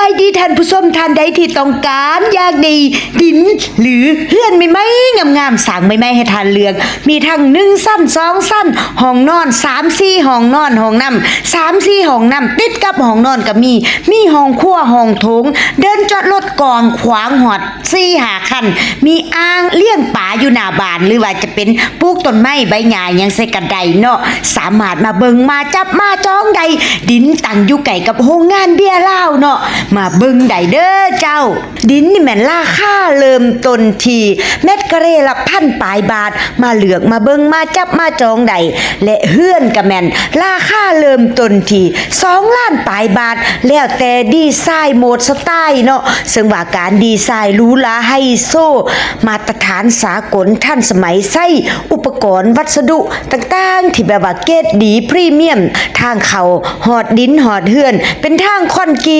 ายดีท่านผู้ชมท่านใดที่ต้องการอยากได้ดินหรือเฮือนใหม่ๆงามๆสร้างใหม่ๆให้ทานเลือกมีทั้ง1สั้น2สั้นห้องนอน3-4ห้องนอนห้องน้ำ3-4ห้องน้ำติดกับห้องนอนก็มีห้องครัวห้องโถงเดินจอดรถกองขวางหอด4-5คันมีอ่างเลี้ยงปลาอยู่หน้าบ้านหรือว่าจะเป็นปลูกต้นไม้ใบหญ้าหยังใส่กระไดเนาะสามารถมาเบิ่งมาจับมาจองได้ดินตั้งอยู่ไกลกับโรงงานเบียร์ลาวเนาะมาเบิ่งได้เด้อเจ้าดินนี่แม่นราคาเริ่มต้นที่เม็ดกะเรละ1,000 ปลายบาทมาเลือกมาเบิ่งมาจับมาจองได้และเฮือนก็แม่นราคาเริ่มต้นที่2 ล้านปลายบาทแล้วแต่ดีไซน์โหมดสไตล์เนาะซึ่งว่าการดีไซน์หรูหราไฮโซมาตรฐานสากลทันสมัยใช้อุปกรณ์วัสดุต่างๆที่แบบว่าเกรดดีพรีเมียมทางเขาหอดดินหอดเฮือนเป็นทางคอนกรีต